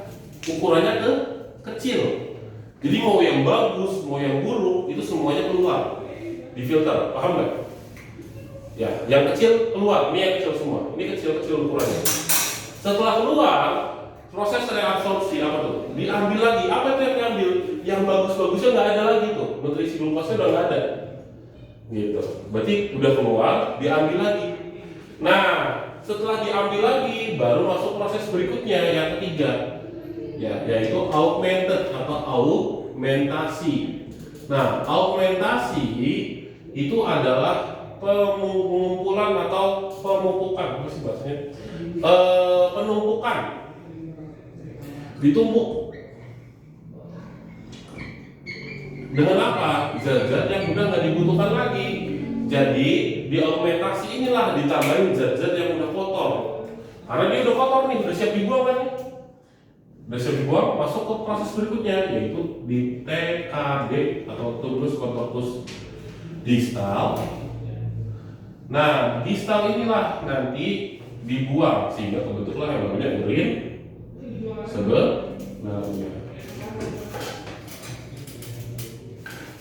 ukurannya kecil. Jadi mau yang bagus, mau yang buruk itu semuanya keluar, difilter, paham nggak? Ya, yang kecil keluar, ini yang kecil semua, ini kecil-kecil ukurannya. Setelah keluar, proses reabsorpsi apa tuh? Diambil lagi, apa itu yang diambil? Yang bagus-bagusnya nggak ada lagi tuh, nutrisi glukosanya udah nggak ada. Gitu. Berarti udah keluar, diambil lagi. Nah, setelah diambil lagi, baru masuk proses berikutnya yang ketiga, ya, yaitu augmented atau augmentasi. Nah, augmentasi itu adalah pengumpulan atau pemupukan, apa sih bahasanya? Penumpukan, ditumpuk. Dengan apa? Zat-zat yang udah nggak dibutuhkan lagi. Jadi di augmentasi inilah ditambahin zat-zat yang udah kotor. Karena dia udah kotor nih, udah siap dibuang kan? Udah siap dibuang, masuk ke proses berikutnya, yaitu di TKD atau tuberous contortus distal. Nah, distal inilah nanti dibuang sehingga kebentuklah yang namanya urin sebenarnya.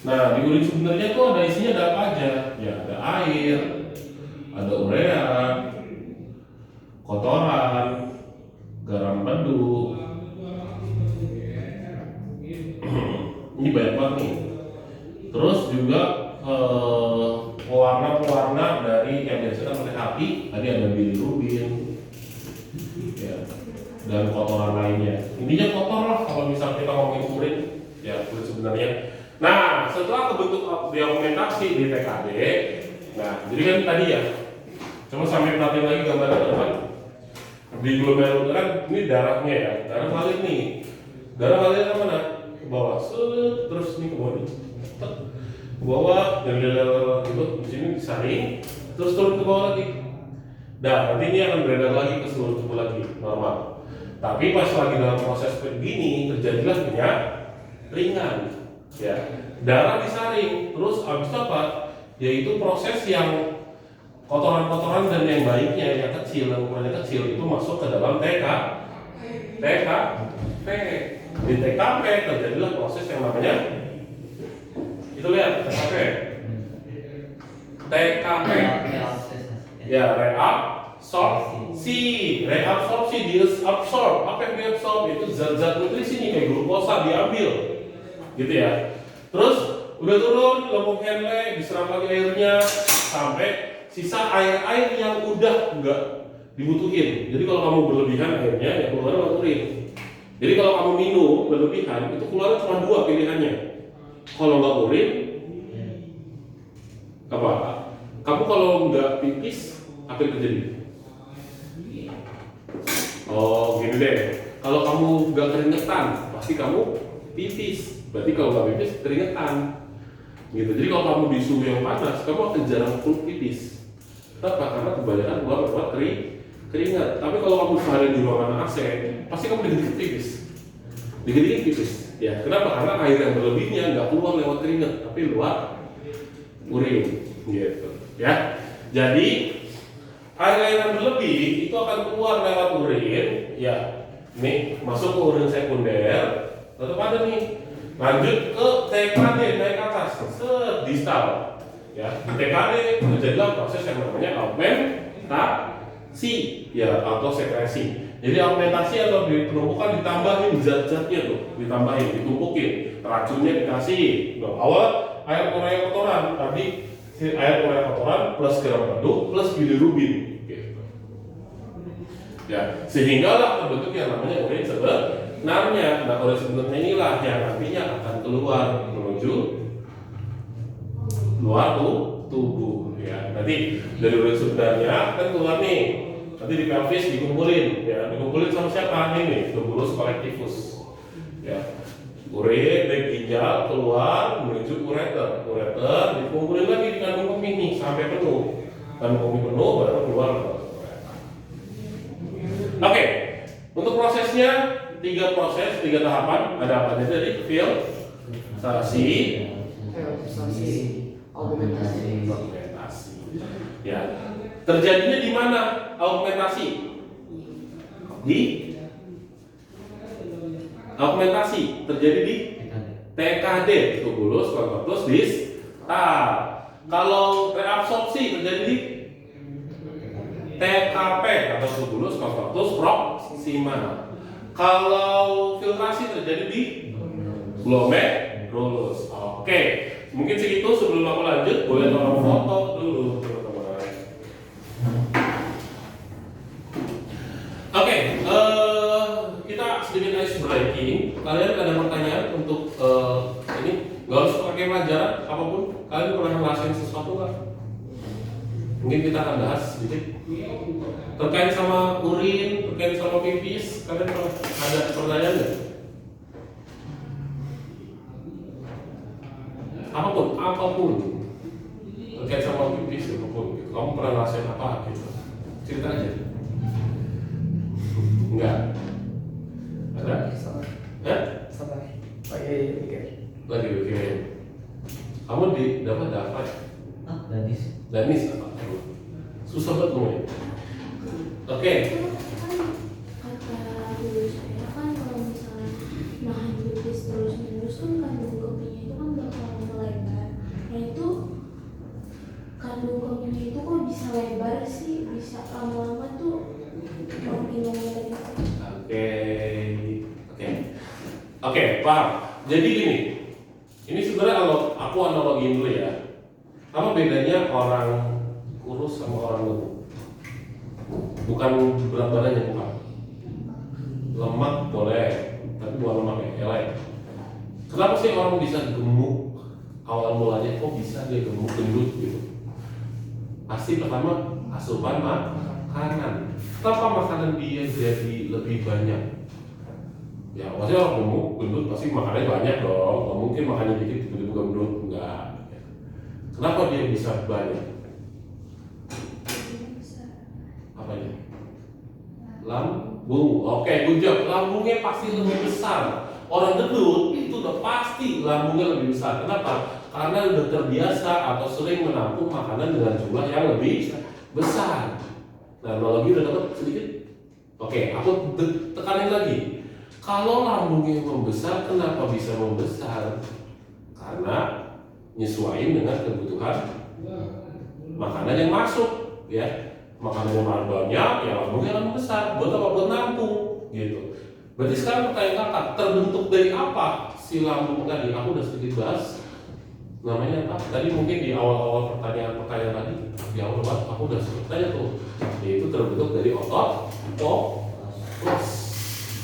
Nah, di urin sebenarnya tuh ada isinya, ada apa aja? Ya, ada air, ada urea, kotoran, garam madu. Ini banyak banget nih. Terus juga pewarna-pewarna dari yang biasa kan pakai api, tadi ada bilirubin, ya, dan kotoran lainnya. Intinya kotor lah kalau misalnya kita ngomongin urin, ya urin sebenarnya. Nah, setelah kebentuk augmentasi di TKD, nah jadi kan tadi ya, coba sampai perhatiin lagi gambaran depan. di glomerulus kan ini darahnya ya, darah ngalir nih, darah ngalir ke mana? Ke bawah, terus ini ke bawah nih, ke bawah dan gitu, di sini disaring, terus turun ke bawah lagi. Nah, nanti ini akan beredar lagi ke seluruh tubuh lagi, normal. Tapi pas lagi dalam proses begini, terjadilah minyak ringan, ya. Darah disaring, terus habis itu apa? Yaitu proses yang kotoran-kotoran dan yang baiknya, yang kecil, yang ukurannya kecil, itu masuk ke dalam TKP. Di TKP terjadilah proses yang namanya, itu lihat, TKP. Ya, reabsorpsi, diabsorb. Apa yang diabsorb? Itu zat-zat nutrisi nih, kayak glukosa diambil, gitu ya. Terus udah turun, lembung Henle, diserap lagi airnya, sampai sisa air-air yang udah enggak dibutuhin. Jadi kalau kamu berlebihan airnya, ya keluar urin. Jadi kalau kamu minum berlebihan, itu keluar cuma 2 pilihannya. Kalau nggak urin, apa? Kamu kalau nggak pipis, apa yang terjadi? Oh, gini deh. Kalau kamu nggak keringetan, pasti kamu pipis. Berarti kalau nggak pipis, keringetan. Gitu. Jadi kalau kamu di suhu yang panas, kamu akan jarang pipis. Kenapa? Karena kebanyakan keluar lewat keringat. Tapi kalau kamu seharian di ruangan AC, pasti kamu dikit-dikit pipis. Dikit-dikit pipis. Ya, kenapa? Karena air yang berlebihnya nggak keluar lewat keringat, tapi lewat urin. Gitu. Ya. Jadi air yang berlebih itu akan keluar lewat urin, ya. Nih masuk ke urin sekunder, tetap ada nih. Lanjut ke TKD, naik ke atas, distal. Ya, di TKD terjadilah proses yang namanya augmentasi, ya, atau sekresi. Jadi augmentasi atau penumpukan ditambahin zat-zatnya tuh, ditambahin, ditumpukin, racunnya dikasih. Awal air urea kotoran, tadi air urea kotoran plus garam madu plus bilirubin, gitu. Ya, sehingga lah terbentuk yang namanya urin sebenarnya. Nah, urin sebenarnya inilah yang nantinya akan keluar menuju luar tubuh. Ya, nanti dari urin sebenarnya kan keluar nih. Nanti di pelvis dikumpulin, ya, dikumpulin sama siapa ini? Tubulus kolektivus. Ya. Urin dari ginjal keluar menuju ureter, dikumpulin lagi di kandung kemih nih sampai penuh. Kandung kemih penuh baru keluar. Oke, untuk prosesnya 3 proses, 3 tahapan. Ada apa aja tadi? Filtrasi, augmentasi. Ya, terjadinya di mana augmentasi? Augmentasi terjadi di TKD, tubulus kontaktus distal. Kalau reabsorpsi terjadi di TKP atau tubulus kontaktus proximal. Kalau filtrasi terjadi di glomerulus. Oke, mungkin segitu. Sebelum aku lanjut, boleh tolong foto dulu teman-teman. Oke, kita sedikit ice breaking. Kalian ada pertanyaan untuk ini? Gak harus pakai pelajaran apapun. Kalian pernah ngerasain sesuatu nggak? Mungkin kita akan bahas sedikit terkait sama urin, terkait sama pipis. Kalian ada pertanyaan nggak? Apapun terkait sama pipis, apapun. Kamu pernah ngerasain apa? Gitu. Cerita aja. Enggak. Ada? Lagi bikin. Kamu dapat Danis apa? Susah banget ngomongnya. Oke. Kata dulu saya kan kalau misalnya nahan pipis terus-menerus kan kandung kemihnya itu kan bakal melebar. Nah itu kandung kemihnya itu kok bisa lebar sih? Bisa lama-lama tuh makin lama dari Oke, paham. Jadi gini, ini sebenarnya kalau aku analogiin dulu ya. Apa bedanya orang kurus sama orang gemuk? Bukan berat badannya, bukan. Lemak boleh, tapi bukan lemak yang lain. Kenapa sih orang bisa gemuk? Awal mulanya kok bisa dia gemuk gendut gitu? Pasti pertama asupan makanan. makanan. Kenapa makanan dia jadi lebih banyak? Ya, pasti orang gemuk, gendut pasti makannya banyak dong. Nggak mungkin makannya dikit tiba-tiba gendut, enggak. Kenapa dia bisa banyak? Apanya? Lambung. Oke, good job. Lambungnya pasti lebih besar. Orang gendut itu udah pasti lambungnya lebih besar. Kenapa? Karena udah terbiasa atau sering menampung makanan dengan jumlah yang lebih besar. Nah, analogi udah dapat sedikit? Oke, aku tekanin lagi. Kalau lambungnya membesar, kenapa bisa membesar? Karena nyesuaiin dengan kebutuhan makanan yang masuk, ya. Makanan yang banyak, ya lambungnya lambung besar. Buat apa? Buat nampung, gitu. Berarti sekarang pertanyaan kakak, terbentuk dari apa si lambung tadi? Aku udah sedikit bahas. Namanya apa? Tadi mungkin di awal-awal pertanyaan tadi, di awal banget aku udah sempat tanya tuh. Yaitu terbentuk dari otot polos.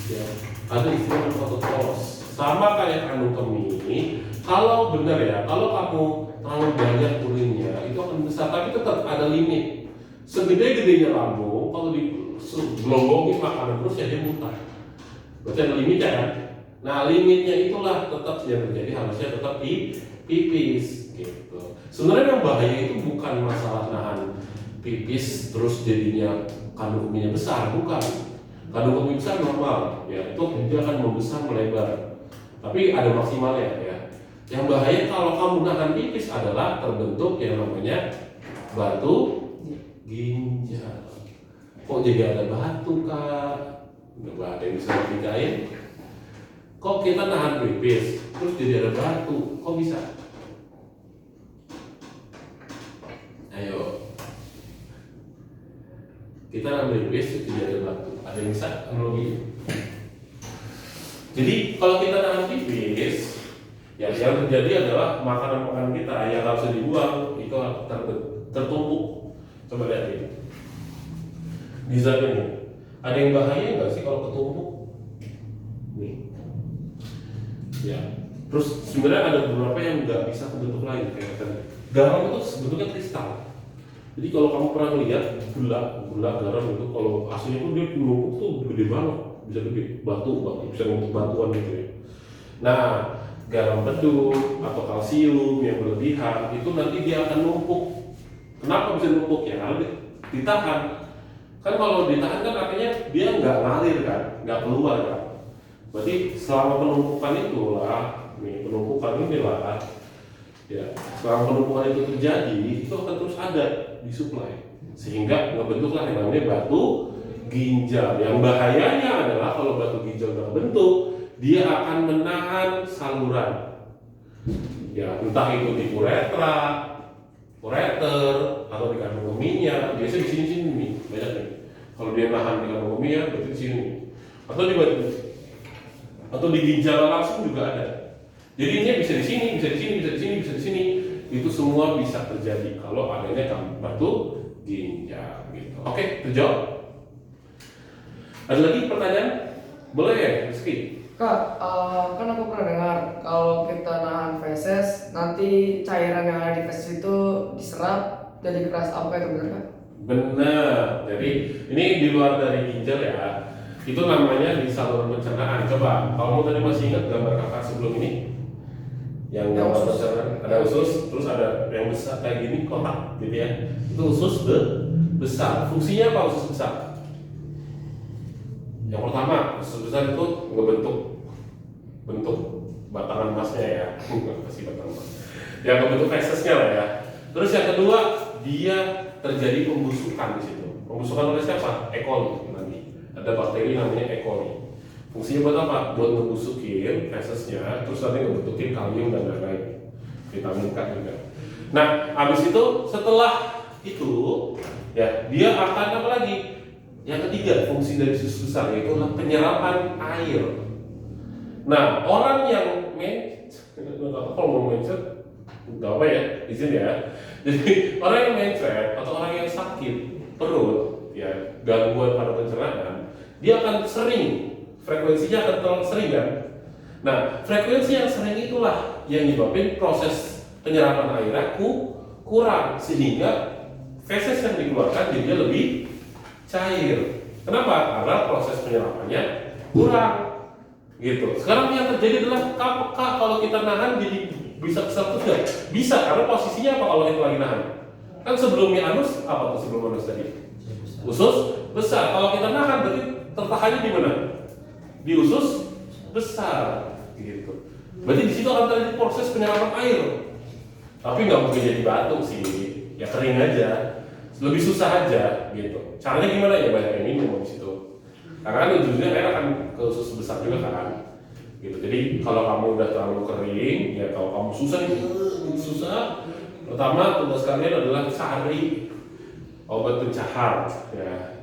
Ya. Ada istilah otot polos. Sama kayak kandung kemih. Kalau benar ya, kalau kamu terlalu banyak urinnya itu akan besar, tapi tetap ada limit. Segede-gedenya lambung, kalau digelombongin makanan terus ya dia muntah. Berarti ada limitnya kan? Nah, limitnya itulah tetap yang terjadi, harusnya tetap pipis gitu. Sebenarnya yang bahaya itu bukan masalah nahan pipis terus jadinya kandung kemihnya besar, bukan. Kandung kemih besar normal, ya itu dia akan membesar melebar. Tapi ada maksimalnya ya. Yang bahaya kalau kamu nahan pipis adalah terbentuk yang namanya batu ginjal. Kok jadi ada batu kak? Nggak ada yang bisa dipikirin. Kok kita nahan pipis terus jadi ada batu? Kok bisa? Ayo, kita nahan pipis terus jadi ada batu. Ada yang bisa analogi? Jadi kalau kita nahan pipis, ya yang terjadi adalah makanan-makanan kita yang harus dibuang itu tertumpuk. Coba lihat ini. Desainnya nih. Ada yang bahaya nggak sih kalau ketumpuk? Nih. Ya. Terus sebenarnya ada beberapa yang nggak bisa kebentuk lain kayak tadi. Garam itu sebetulnya kristal. Jadi kalau kamu pernah lihat gula garam itu kalau aslinya tuh dia numpuk tuh gede banget, bisa gede batu bisa numpuk batuan gitu ya. Nah, garam bedu atau kalsium yang berlebihan itu nanti dia akan numpuk. Kenapa bisa numpuk ya? Karena ditahan. Kan kalau ditahan kan artinya dia nggak ngalir kan, nggak keluar kan. Berarti selama penumpukan itulah, nih penumpukan inilah, ya selama penumpukan itu terjadi, itu akan terus ada di suplai, sehingga ngebentuklah yang namanya batu ginjal. Yang bahayanya adalah kalau batu ginjal udah kebentuk, dia akan menahan saluran. Ya entah itu di ureter, atau di kandung kemihnya. Biasanya di sini nih banyak nih. Kalau dia nahan di kandung kemihnya, berarti di sini nih. Atau di ginjal langsung juga ada. Jadi ini bisa di sini, bisa di sini. Itu semua bisa terjadi kalau adanya batu ginjal. Gitu. Oke, terjawab. Ada lagi pertanyaan? Boleh ya, Rizky? Kak, kan aku pernah dengar kalau kita nahan feses, nanti cairan yang ada di feses itu diserap jadi keras. Apa itu benar Kak? Benar. Jadi ini di luar dari ginjal ya. Itu namanya di saluran pencernaan. Coba, kamu tadi masih ingat gambar kakak sebelum ini? Yang gambar pencernaan ada usus, terus ada yang besar kayak gini kotak, gitu ya. Itu usus besar. Fungsinya apa usus besar? Yang pertama, usus besar itu bentuk batangan emasnya ya, kasih batangan emas. Yang ngebentuk fesesnya lah ya. Terus yang kedua, dia terjadi pembusukan di situ. Pembusukan oleh siapa? E. coli nanti. Ada bakteri namanya E. coli. Fungsinya buat apa? Buat ngebusukin fesesnya, terus nanti ngebentukin kalium dan lain-lain. Vitamin K juga. Nah, habis itu setelah itu, ya dia akan apa lagi? Yang ketiga, fungsi dari usus besar yaitu adalah penyerapan air. Nah, orang yang kalau mau mencet, nggak apa ya, izin ya. Jadi orang yang mencet atau orang yang sakit perut, ya gangguan pada pencernaan, dia akan sering, frekuensinya akan terlalu sering kan. Nah, frekuensi yang sering itulah yang menyebabkan proses penyerapan airnya kurang, sehingga feses yang dikeluarkan jadi lebih cair. Kenapa? Karena proses penyerapannya kurang. Gitu. Sekarang yang terjadi adalah apakah kalau kita nahan jadi bisa keserap terus nggak? Bisa, karena posisinya apa kalau kita lagi nahan? Kan sebelumnya anus, apa tuh sebelum anus tadi? Usus besar. Kalau kita nahan berarti tertahannya di mana? Di usus besar. Gitu. Berarti di situ akan terjadi proses penyerapan air. Tapi nggak mungkin jadi batuk sih, ya kering aja. Lebih susah aja gitu. Caranya gimana ya? Banyak yang minum di situ. Karena kan ujungnya air akan ke usus besar juga kan. Gitu. Jadi kalau kamu udah terlalu kering, ya kalau kamu susah nih, susah. Pertama tugas kalian adalah cari obat pencahar, ya.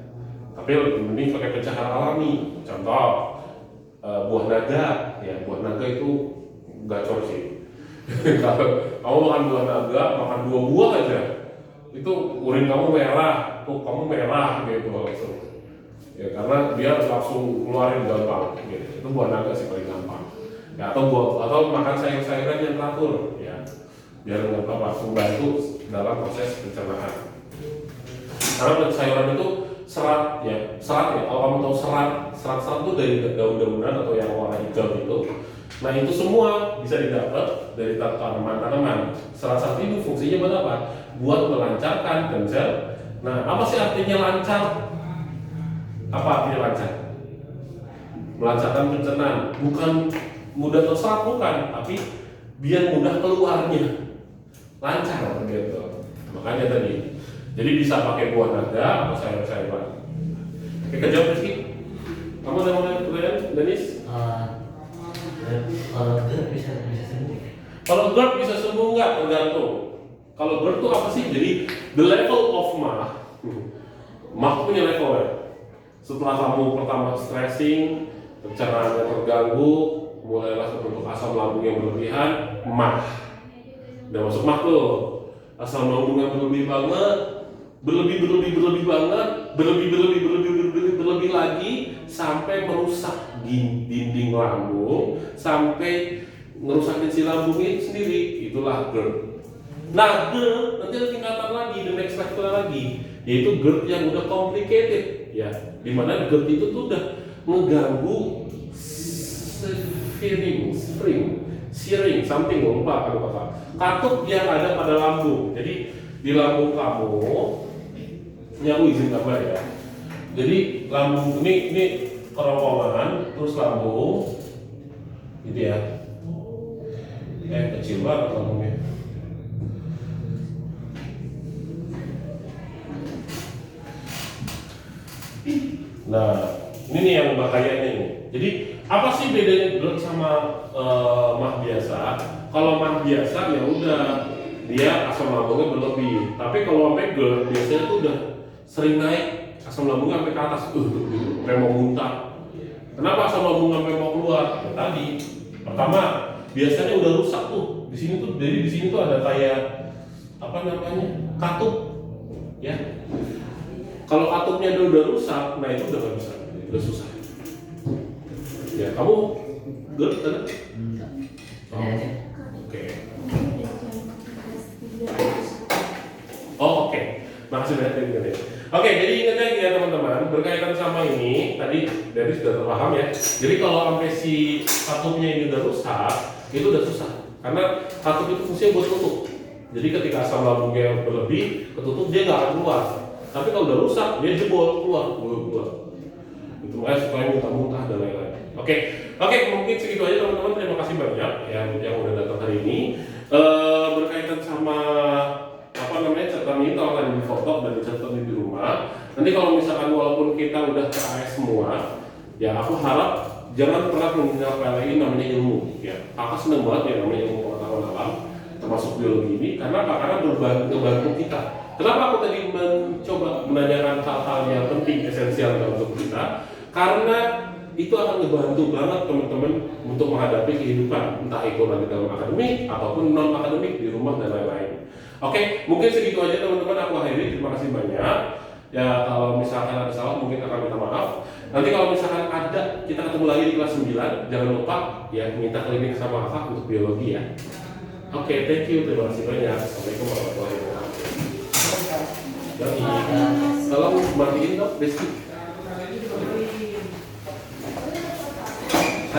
Tapi lebih mending pakai pencahar alami. Contoh buah naga, ya buah naga itu gacor sih. Kalau kamu makan buah naga, makan 2 buah aja, itu urin kamu merah, tuh kamu merah gitu langsung. Ya karena dia langsung keluarin gampang, gitu. Itu buah naga sih paling gampang. Ya atau makan sayur-sayuran yang teratur, ya biar nggak langsung bantu dalam proses pencernaan. Karena sayuran itu serat ya. Kalau kamu tahu serat itu dari daun-daunan atau yang warna hijau itu. Nah itu semua bisa didapat dari tanaman-tanaman. Serat itu fungsinya buat apa? Buat melancarkan kencel. Nah apa sih artinya lancar? Apa artinya lancar? Melancarkan pencernaan, bukan mudah terserap bukan, tapi biar mudah keluarnya. Lancar gitu. Makanya tadi. Jadi bisa pakai buah naga atau sayur-sayuran. Oke, kejawab Rizky. Kamu ada mau pertanyaan, Denis? Kalau GERD bisa sembuh. Kalau GERD bisa sembuh nggak? Tergantung. Kalau GERD itu apa sih? Jadi the level of mah punya level ya. Setelah kamu pertama stressing, pencernaannya terganggu, mulailah terbentuk asam lambung yang berlebihan, mah. Udah masuk mah tuh. Asam lambung yang berlebih banget, berlebih lagi sampai merusak dinding lambung, sampai ngerusakin si lambung itu sendiri. Itulah GERD. Nah GERD nanti ada tingkatan lagi, the next level lagi, yaitu GERD yang udah complicated, ya. Dimana GERD itu tuh udah mengganggu searing, something lupa kan apa. Katup yang ada pada lambung. Jadi di lambung kamu, ini aku izin gambar ya. Jadi lambung ini kerongkongan, terus lambung, gitu ya. Kecil banget lambungnya. Nah, ini nih yang bahayanya nih. Jadi apa sih bedanya GERD sama mah biasa? Kalau mah biasa ya udah dia asam lambungnya berlebih. Tapi kalau sampai GERD biasanya tuh udah sering naik asam lambungnya sampai ke atas, sampai mau muntah. Kenapa asam lambung sampai mau keluar? Ya tadi pertama biasanya udah rusak tuh. Di sini tuh, jadi di sini tuh ada kayak apa namanya katup, ya. Kalau katupnya udah rusak, nah itu udah nggak bisa, udah susah. Ya kamu GERD kan? Enggak. Oh, Aja. oke. Oh, oke. Makasih banyak ya. Oke, jadi ingat lagi ya teman-teman, berkaitan sama ini tadi dari sudah terpaham ya. Jadi kalau sampai si katupnya ini udah rusak, itu udah susah. Karena katup itu fungsinya buat tutup. Jadi ketika asam lambungnya berlebih, ketutup dia nggak akan keluar. Tapi kalau udah rusak, dia jebol keluar. Itu makanya supaya muntah-muntah dan lain-lain. Oke, mungkin segitu aja teman-teman. Terima kasih banyak yang udah datang hari ini. Berkaitan sama apa namanya catatan ini, kalau kalian difoto dan dicatat di rumah. Nanti kalau misalkan walaupun kita udah ke AS semua, ya aku harap jangan pernah menyepelein namanya ilmu. Ya, aku seneng banget ya namanya ilmu pengetahuan alam, termasuk biologi ini. Karena apa? Karena berbantu kita. Kenapa aku tadi mencoba menanyakan hal-hal yang penting, esensial dalam hidup kita? Karena itu akan ngebantu banget teman-teman untuk menghadapi kehidupan, entah itu nanti dalam akademik ataupun non akademik di rumah dan lain-lain. Oke, mungkin segitu aja teman-teman, aku akhiri. Terima kasih banyak. Ya kalau misalkan ada salah mungkin akan minta maaf. Nanti kalau misalkan ada, kita ketemu lagi di kelas 9. Jangan lupa ya minta klinik sama kakak untuk biologi ya. Oke, thank you, terima kasih banyak. Assalamualaikum warahmatullahi wabarakatuh. Terima kasih. Tolong matiin dong, Besti.